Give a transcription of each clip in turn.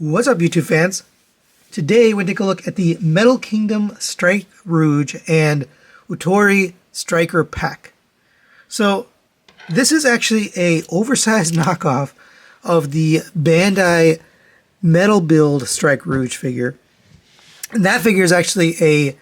What's up, YouTube fans? Today we're going to take a look at the Metal Kingdom Strike Rouge and Ootori Striker Pack. So this is actually a oversized knockoff of the Bandai Metal Build Strike Rouge figure. And that figure is actually a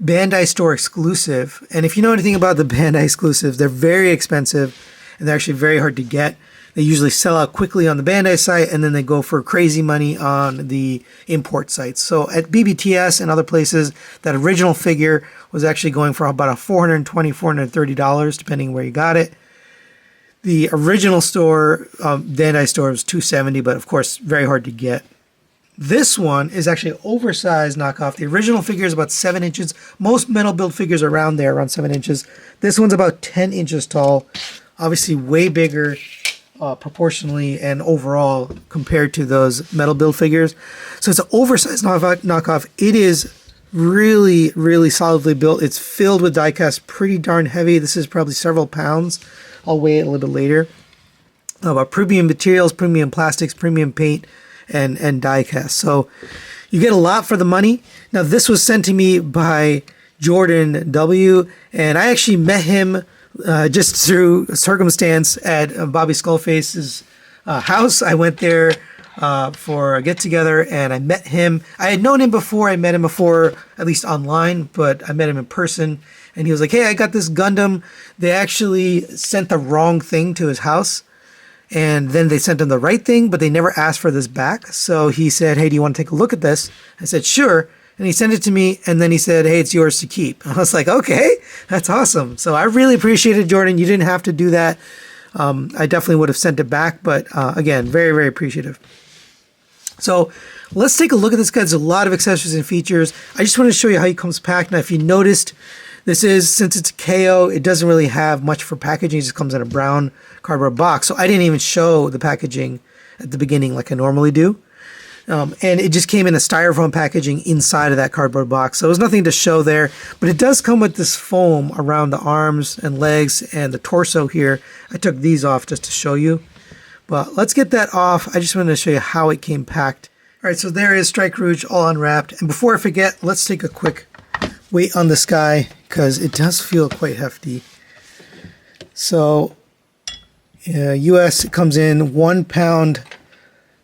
Bandai store exclusive. And if you know anything about the Bandai exclusives, they're very expensive and they're actually very hard to get. They usually sell out quickly on the Bandai site, and then they go for crazy money on the import sites. So at BBTS and other places, that original figure was actually going for about $420, $430, depending where you got it. The original store, Bandai store, was $270, but of course, very hard to get. This one is actually an oversized knockoff. The original figure is about 7 inches. Most metal build figures are around there, around 7 inches. This one's about 10 inches tall. Obviously way bigger proportionally and overall compared to those metal build figures. So it's an oversized knockoff. It is really, really solidly built. It's filled with die-cast, pretty darn heavy. This is probably several pounds. I'll weigh it a little bit later. About premium materials, premium plastics, premium paint, and die-cast. So you get a lot for the money. Now this was sent to me by Jordan W. And I actually met him just through circumstance at Bobby Skullface's house. I went there for a get-together, and I met him. I had known him before. I met him before, at least online, but I met him in person. And he was like, hey, I got this Gundam. They actually sent the wrong thing to his house. And then they sent him the right thing, but they never asked for this back. So he said, hey, do you want to take a look at this? I said, sure. And he sent it to me, and then he said, hey, it's yours to keep. I was like, okay, that's awesome. So I really appreciated, Jordan. You didn't have to do that. I definitely would have sent it back, but again, very, very appreciative. So let's take a look at this guy. There's a lot of accessories and features. I just want to show you how he comes packed. Now, if you noticed, this is, since it's a KO, it doesn't really have much for packaging. It just comes in a brown cardboard box. So I didn't even show the packaging at the beginning like I normally do. And it just came in a styrofoam packaging inside of that cardboard box. So there's nothing to show there, but it does come with this foam around the arms and legs and the torso here. I took these off just to show you, but let's get that off. I just wanted to show you how it came packed. All right, so there is Strike Rouge all unwrapped. And before I forget, let's take a quick weight on this guy because it does feel quite hefty. So US, it comes in 1 pound,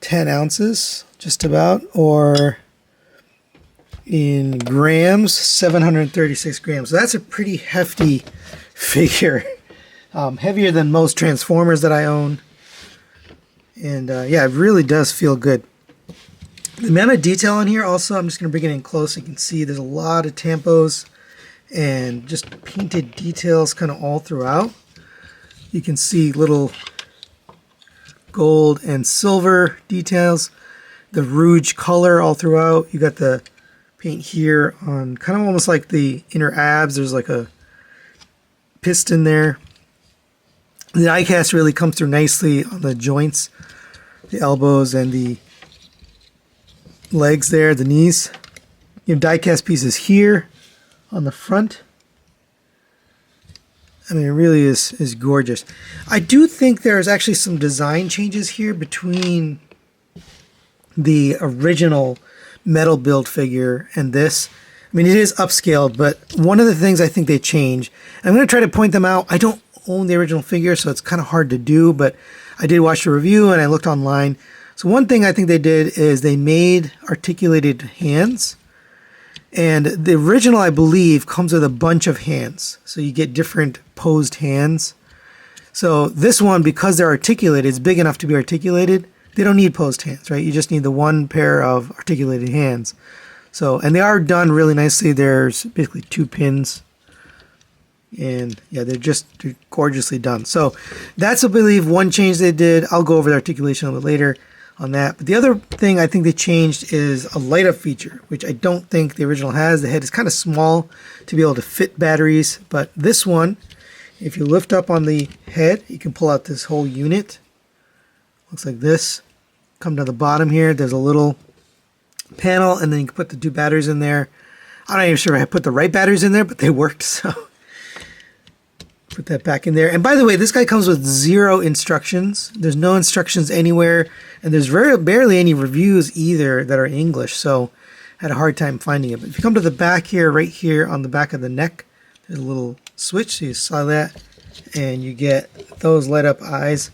10 ounces. Just about, or in grams, 736 grams. So that's a pretty hefty figure, heavier than most Transformers that I own. And yeah, it really does feel good. The amount of detail on here also, I'm just going to bring it in close so you can see there's a lot of tampos and just painted details kind of all throughout. You can see little gold and silver details. The Rouge color all throughout. You got the paint here on kind of almost like the inner abs. There's like a piston there. The die cast really comes through nicely on the joints, the elbows, and the legs there, the knees. You have die cast pieces here on the front. I mean, it really is gorgeous. I do think there's actually some design changes here between the original metal build figure and this. I mean, it is upscaled, but one of the things I think they changed, I'm going to try to point them out. I don't own the original figure, so it's kind of hard to do, but I did watch the review and I looked online. So one thing I think they did is they made articulated hands, and the original, I believe, comes with a bunch of hands. So you get different posed hands. So this one, because they're articulated, it's big enough to be articulated. They don't need posed hands, right? You just need the one pair of articulated hands. So, and they are done really nicely. There's basically 2 pins. And yeah, they're gorgeously done. So that's, I believe, one change they did. I'll go over the articulation a little bit later on that. But the other thing I think they changed is a light up feature, which I don't think the original has. The head is kind of small to be able to fit batteries. But this one, if you lift up on the head, you can pull out this whole unit. Looks like this. Come to the bottom here. There's a little panel, and then you can put the 2 batteries in there. I'm not even sure if I put the right batteries in there, but they worked. So Put that back in there. And by the way, this guy comes with 0 instructions. There's no instructions anywhere. And there's barely any reviews either that are in English. So I had a hard time finding it. But if you come to the back here, right here on the back of the neck, there's a little switch. So you saw that. And you get those light up eyes.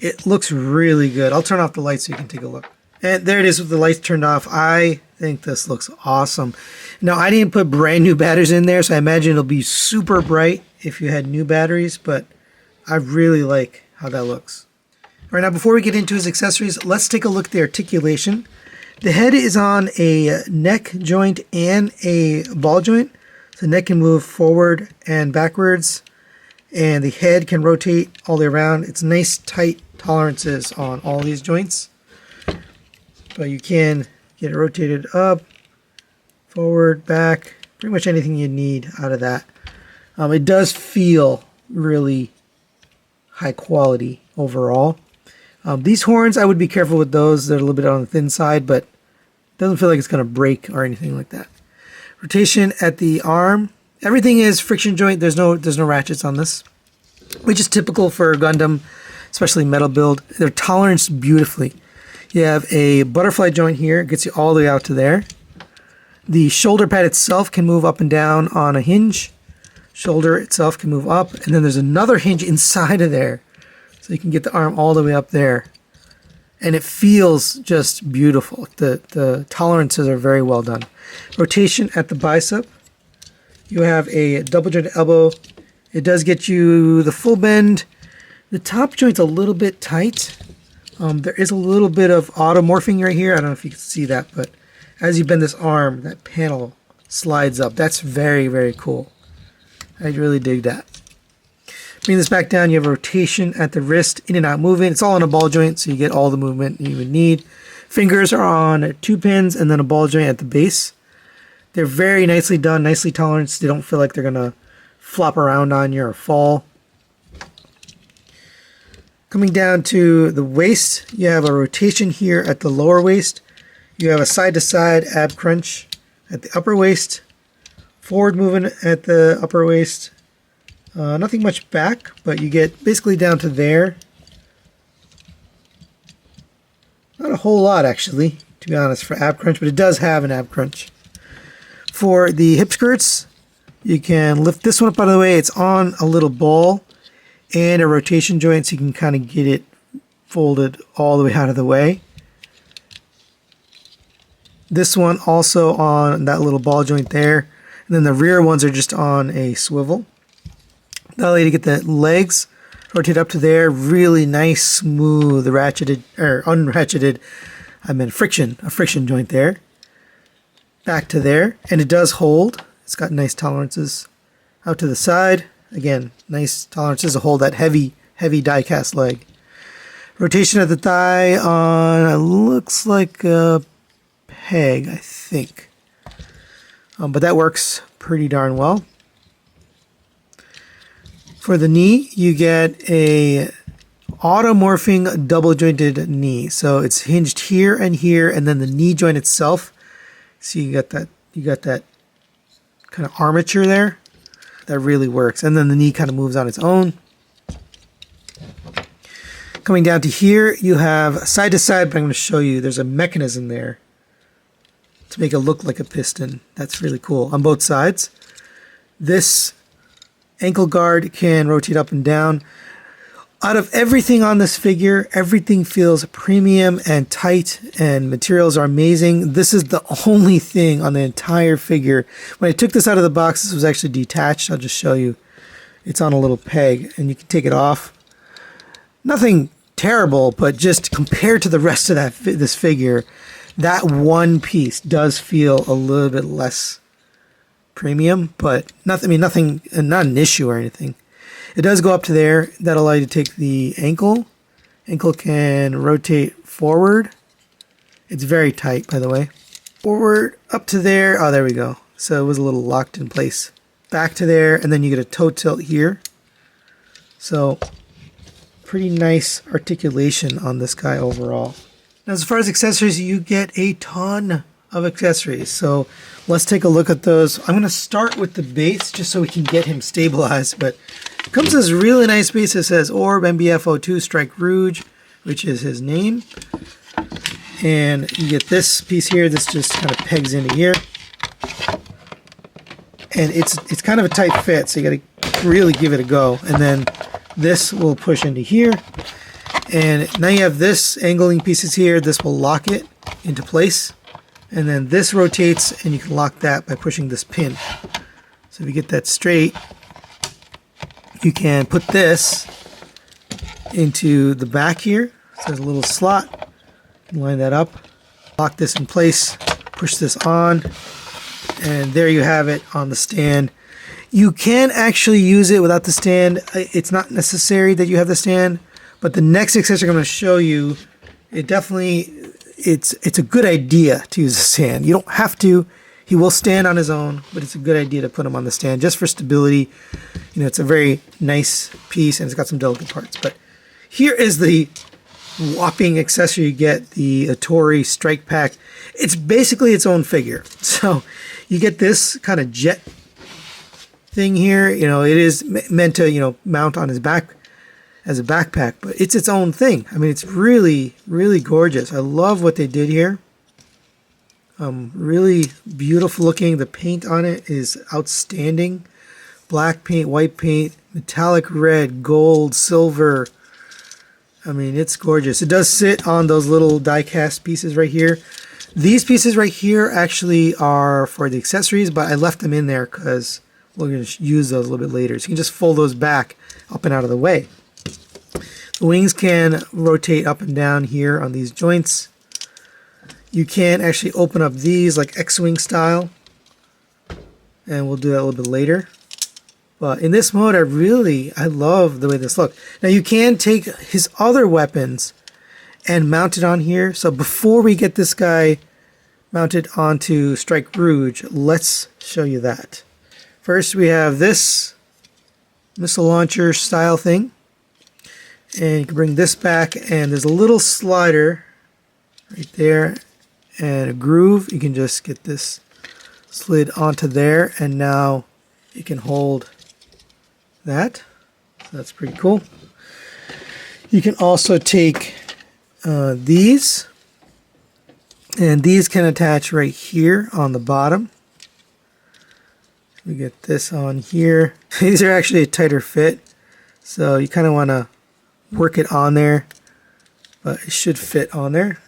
It looks really good. I'll turn off the lights so you can take a look. And there it is with the lights turned off. I think this looks awesome. Now, I didn't put brand new batteries in there, so I imagine it'll be super bright if you had new batteries, but I really like how that looks. All right, now before we get into his accessories, let's take a look at the articulation. The head is on a neck joint and a ball joint. So the neck can move forward and backwards, and the head can rotate all the way around. It's nice, tight tolerances on all these joints. But you can get it rotated up, forward, back, pretty much anything you need out of that. It does feel really high quality overall. These horns, I would be careful with those. They're a little bit on the thin side, but it doesn't feel like it's going to break or anything like that. Rotation at the arm. Everything is friction joint. There's no ratchets on this, which is typical for Gundam, especially metal build. They're toleranced beautifully. You have a butterfly joint here. It gets you all the way out to there. The shoulder pad itself can move up and down on a hinge. Shoulder itself can move up. And then there's another hinge inside of there. So you can get the arm all the way up there. And it feels just beautiful. The tolerances are very well done. Rotation at the bicep. You have a double jointed elbow. It does get you the full bend. The top joint's a little bit tight. There is a little bit of automorphing right here. I don't know if you can see that, but as you bend this arm, that panel slides up. That's very, very cool. I really dig that. Bring this back down. You have a rotation at the wrist, in and out movement. It's all on a ball joint, so you get all the movement you would need. Fingers are on 2 pins and then a ball joint at the base. They're very nicely done, nicely toleranced. They don't feel like they're going to flop around on you or fall. Coming down to the waist, you have a rotation here at the lower waist. You have a side-to-side ab crunch at the upper waist. Forward movement at the upper waist. Nothing much back, but you get basically down to there. Not a whole lot, actually, to be honest, for ab crunch, but it does have an ab crunch. For the hip skirts, you can lift this one up out of the way. It's on a little ball and a rotation joint, so you can kind of get it folded all the way out of the way. This one also on that little ball joint there. And then the rear ones are just on a swivel. That way to get the legs rotate up to there. Really nice, smooth, ratcheted, or unratcheted, I meant friction, a friction joint there. Back to there. And it does hold. It's got nice tolerances out to the side. Again, nice tolerances to hold that heavy die-cast leg. Rotation of the thigh on, it looks like a peg, I think. But that works pretty darn well. For the knee, you get a automorphing double jointed knee. So it's hinged here, and then the knee joint itself. So you got that kind of armature there. That really works. And then the knee kind of moves on its own. Coming down to here, you have side to side, but I'm going to show you there's a mechanism there to make it look like a piston. That's really cool on both sides. This ankle guard can rotate up and down. Out of everything on this figure, everything feels premium and tight, and materials are amazing. This is the only thing on the entire figure. When I took this out of the box, this was actually detached. I'll just show you. It's on a little peg, and you can take it off. Nothing terrible, but just compared to the rest of this figure, that one piece does feel a little bit less premium, but nothing, not an issue or anything. It does go up to there. That'll allow you to take the ankle. Ankle can rotate forward. It's very tight, by the way. Forward, up to there. Oh, there we go. So it was a little locked in place. Back to there, and then you get a toe tilt here. So pretty nice articulation on this guy overall. Now, as far as accessories, you get a ton of accessories. So let's take a look at those. I'm going to start with the base just so we can get him stabilized, but Comes this really nice piece that says Orb MBF02 Strike Rouge, which is his name. And you get this piece here. This just kind of pegs into here. And it's kind of a tight fit, so you got to really give it a go. And then this will push into here. And now you have this angling pieces here. This will lock it into place. And then this rotates, and you can lock that by pushing this pin. So if you get that straight, you can put this into the back here. So there's a little slot. You can line that up. Lock this in place. Push this on. And there you have it on the stand. You can actually use it without the stand. It's not necessary that you have the stand. But the next accessory I'm going to show you, it's a good idea to use a stand. You don't have to. He will stand on his own, but it's a good idea to put him on the stand just for stability. You know, it's a very nice piece and it's got some delicate parts. But here is the whopping accessory you get, the Ootori Strike Pack. It's basically its own figure. So you get this kind of jet thing here. You know, it is meant to, you know, mount on his back as a backpack, but it's its own thing. I mean, it's really, really gorgeous. I love what they did here. Really beautiful looking. The paint on it is outstanding. Black paint, white paint, metallic red, gold, silver. I mean, it's gorgeous. It does sit on those little die cast pieces right here. These pieces right here actually are for the accessories, but I left them in there because we're going to use those a little bit later. So you can just fold those back up and out of the way. The wings can rotate up and down here on these joints. You can actually open up these like X-Wing style, and we'll do that a little bit later. But in this mode, I love the way this looks. Now you can take his other weapons and mount it on here. So before we get this guy mounted onto Strike Rouge, let's show you that. First, we have this missile launcher style thing. And you can bring this back, and there's a little slider right there and a groove. You can just get this slid onto there, and now you can hold that. So that's pretty cool. You can also take these, and these can attach right here on the bottom. We get this on here. These are actually a tighter fit, so you kind of want to work it on there, but it should fit on there.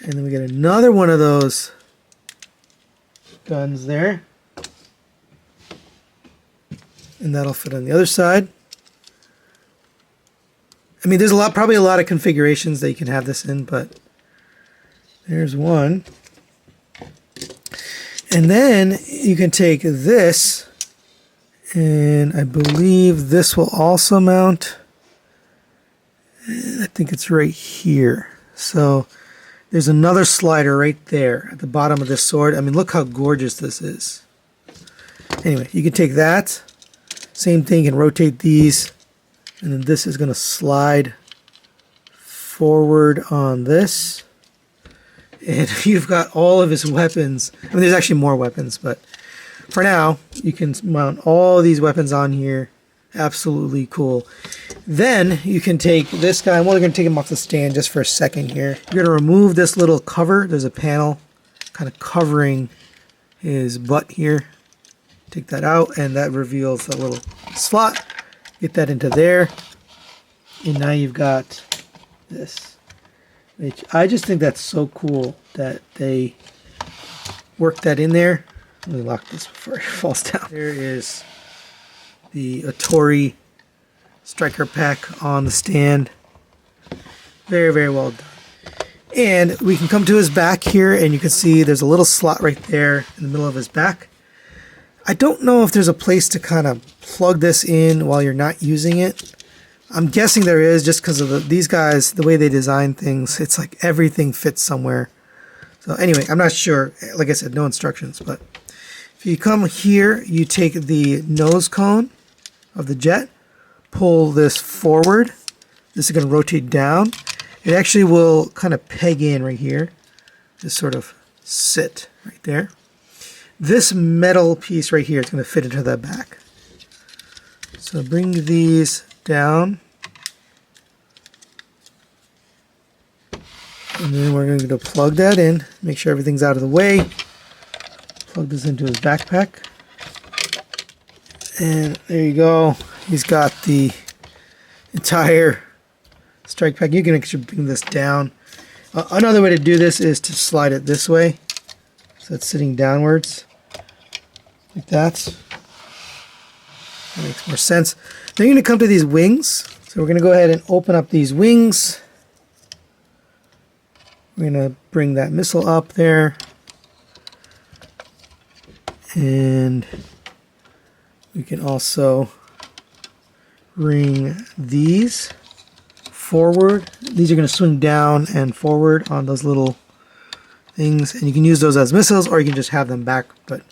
And then we get another one of those guns there, and that'll fit on the other side. I mean, there's probably a lot of configurations that you can have this in, but there's one. And then you can take this, and I believe this will also mount. I think it's right here. So there's another slider right there at the bottom of this sword. I mean, look how gorgeous this is. Anyway, you can take that. Same thing, you can rotate these. And then this is going to slide forward on this. And you've got all of his weapons. I mean, there's actually more weapons, but for now, you can mount all these weapons on here. Absolutely cool. Then you can take this guy. I'm only going to take him off the stand just for a second here. You're going to remove this little cover. There's a panel kind of covering his butt here. Take that out, and that reveals a little slot. Get that into there. And now you've got this, which I just think that's so cool that they worked that in there. Let me lock this before it falls down. There is the Ootori Striker Pack on the stand. Very, very well done. And we can come to his back here, and you can see there's a little slot right there in the middle of his back. I don't know if there's a place to kind of plug this in while you're not using it. I'm guessing there is, just because of these guys, the way they design things. It's like everything fits somewhere. So anyway, I'm not sure. Like I said, no instructions. But if you come here, you take the nose cone of the jet, pull this forward. This is going to rotate down. It actually will kind of peg in right here. Just sort of sit right there. This metal piece right here is going to fit into that back. So bring these down. And then we're going to plug that in, make sure everything's out of the way. Plug this into his backpack. And there you go. He's got the entire strike pack. You can actually bring this down. Another way to do this is to slide it this way. So it's sitting downwards. Like that. That makes more sense. Then you're going to come to these wings. So we're going to go ahead and open up these wings. We're going to bring that missile up there. And we can also bring these forward. These are going to swing down and forward on those little things. And you can use those as missiles, or you can just have them back. But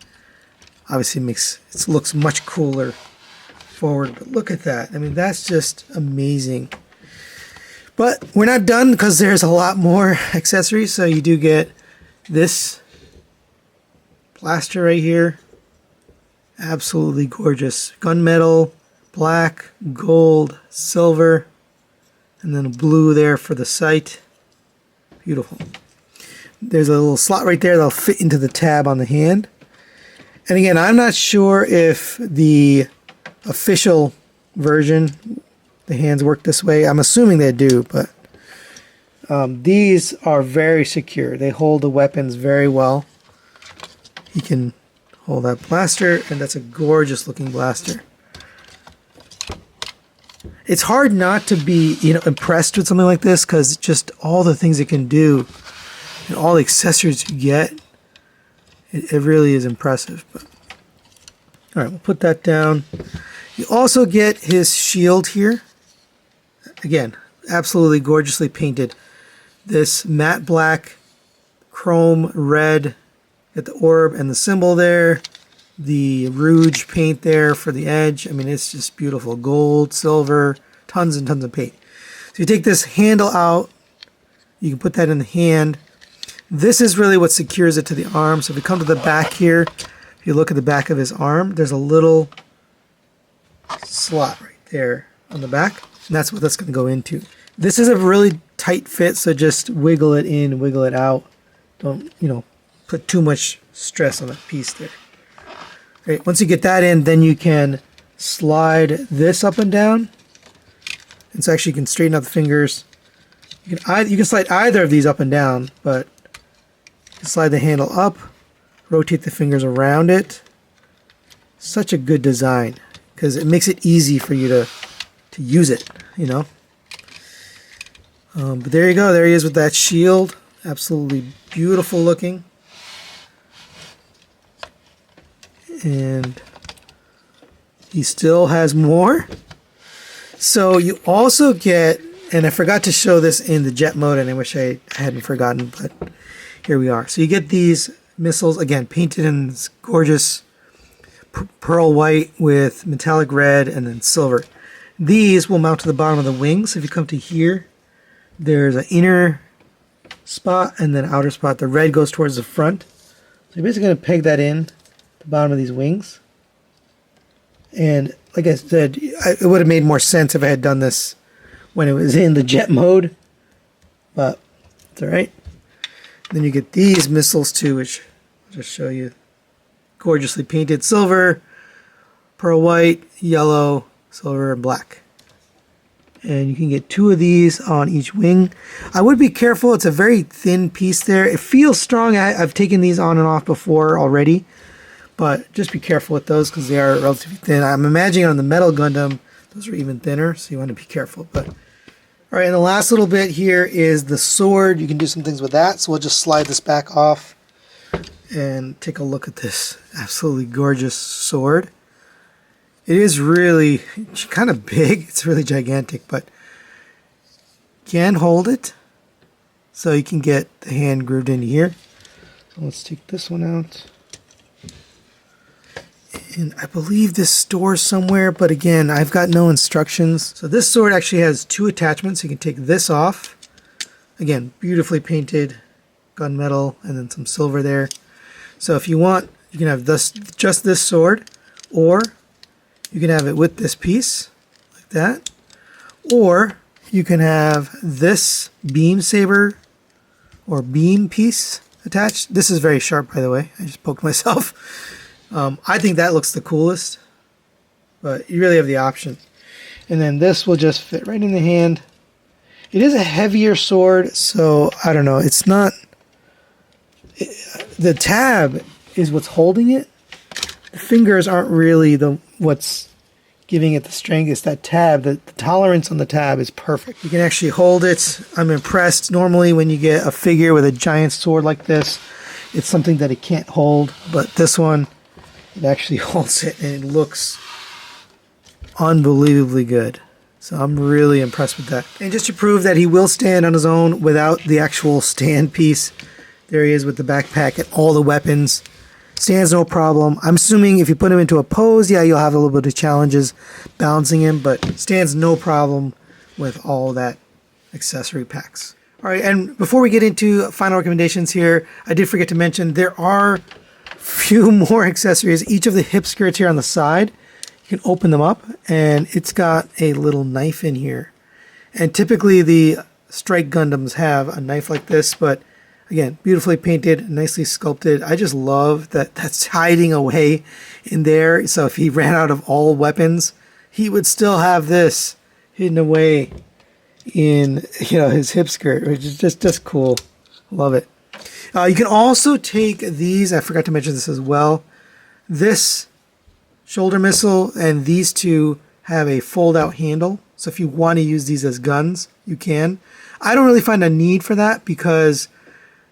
obviously it looks much cooler forward. But look at that. I mean, that's just amazing. But we're not done, because there's a lot more accessories. So you do get this blaster right here. Absolutely gorgeous. Gunmetal, black, gold, silver, and then a blue there for the sight. Beautiful. There's a little slot right there that'll fit into the tab on the hand. And again, I'm not sure if the official version, the hands work this way. I'm assuming they do, but these are very secure. They hold the weapons very well. You can hold that blaster, and that's a gorgeous looking blaster. It's hard not to be, impressed with something like this, because just all the things it can do and all the accessories you get, it really is impressive. But all right, we'll put that down. You also get his shield here. Again, absolutely gorgeously painted. This matte black, chrome red, got the orb and the symbol there. The Rouge paint there for the edge. I mean, it's just beautiful. Gold, silver, tons and tons of paint. So you take this handle out. You can put that in the hand. This is really what secures it to the arm. So if we come to the back here, if you look at the back of his arm, there's a little slot right there on the back. And that's what that's going to go into. This is a really tight fit, so just wiggle it in, wiggle it out. Don't, put too much stress on that piece there. Right, once you get that in, then you can slide this up and down. And so actually you can straighten out the fingers. You can slide either of these up and down, but you can slide the handle up, rotate the fingers around it. Such a good design, because it makes it easy for you to use it, But there you go. There he is with that shield. Absolutely beautiful looking. And he still has more. So you also get, and I forgot to show this in the jet mode, and I wish I hadn't forgotten, but here we are. So you get these missiles, again, painted in this gorgeous pearl white with metallic red and then silver. These will mount to the bottom of the wings. So if you come to here, there's an inner spot and then outer spot. The red goes towards the front. So you're basically going to peg that in the bottom of these wings. And like I said, it would have made more sense if I had done this when it was in the jet mode. But it's alright. Then you get these missiles too, which I'll just show you. Gorgeously painted silver, pearl white, yellow, silver, and black. And you can get 2 of these on each wing. I would be careful. It's a very thin piece there. It feels strong. I've taken these on and off before already. But just be careful with those, because they are relatively thin. I'm imagining on the metal Gundam, those are even thinner. So you want to be careful. But all right, and the last little bit here is the sword. You can do some things with that. So we'll just slide this back off and take a look at this absolutely gorgeous sword. It is really kind of big. It's really gigantic, but you can hold it. So you can get the hand grooved into here. So let's take this one out. And I believe this stores somewhere, but again, I've got no instructions. So this sword actually has 2 attachments. You can take this off. Again, beautifully painted gunmetal and then some silver there. So if you want, you can have just this sword, or You can have it with this piece, like that. Or you can have this beam saber or beam piece attached. This is very sharp, by the way. I just poked myself. I think that looks the coolest, but you really have the option. And then this will just fit right in the hand. It is a heavier sword, so I don't know. It's not... the tab is what's holding it. The fingers aren't really what's giving it the strength. It's that tab. The tolerance on the tab is perfect. You can actually hold it. I'm impressed. Normally when you get a figure with a giant sword like this, it's something that it can't hold. But this one, it actually holds it, and it looks unbelievably good. So I'm really impressed with that. And just to prove that he will stand on his own without the actual stand piece, there he is with the backpack and all the weapons. Stands no problem. I'm assuming if you put him into a pose, yeah, you'll have a little bit of challenges balancing him, but stands no problem with all that accessory packs. All right, and before we get into final recommendations here, I did forget to mention there are a few more accessories. Each of the hip skirts here on the side, you can open them up, and it's got a little knife in here. And typically the Strike Gundams have a knife like this, but again, beautifully painted, nicely sculpted. I just love that that's hiding away in there. So if he ran out of all weapons, he would still have this hidden away in, you know, his hip skirt, which is just cool. Love it. You can also take these. I forgot to mention this as well. This shoulder missile and these two have a fold-out handle. So if you want to use these as guns, you can. I don't really find a need for that because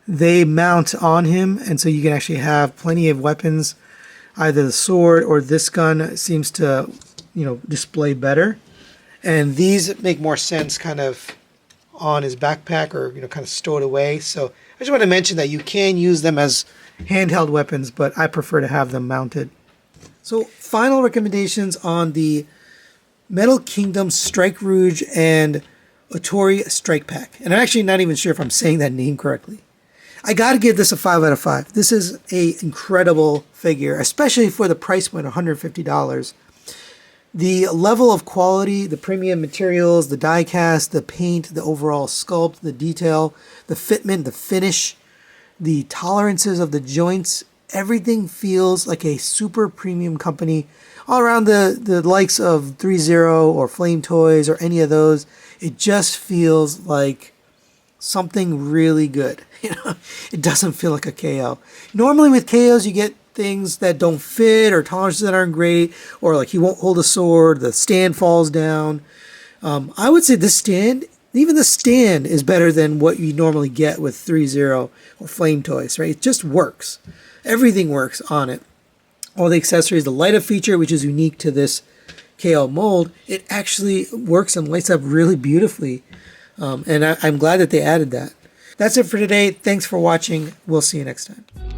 they mount on him, and so you can actually have plenty of weapons. Either the sword or this gun seems to, you know, display better. And these make more sense kind of on his backpack or, you know, kind of stowed away. So I just want to mention that you can use them as handheld weapons, but I prefer to have them mounted. So final recommendations on the Metal Kingdom Strike Rouge and Ootori Strike Pack. And I'm actually not even sure if I'm saying that name correctly. I got to give this a 5 out of 5. This is an incredible figure, especially for the price point of $150. The level of quality, the premium materials, the die cast, the paint, the overall sculpt, the detail, the fitment, the finish, the tolerances of the joints, everything feels like a super premium company. All around the likes of 3-0 or Flame Toys or any of those, it just feels like something really good. You know, it doesn't feel like a KO. Normally with KOs, you get things that don't fit or tolerances that aren't great, or like he won't hold a sword, the stand falls down. I would say this stand, even the stand, is better than what you normally get with 3-0 or Flame Toys, right? It just works. Everything works on it. All the accessories, the light up feature, which is unique to this KO mold, it actually works and lights up really beautifully. And I'm glad that they added that. That's it for today. Thanks for watching. We'll see you next time.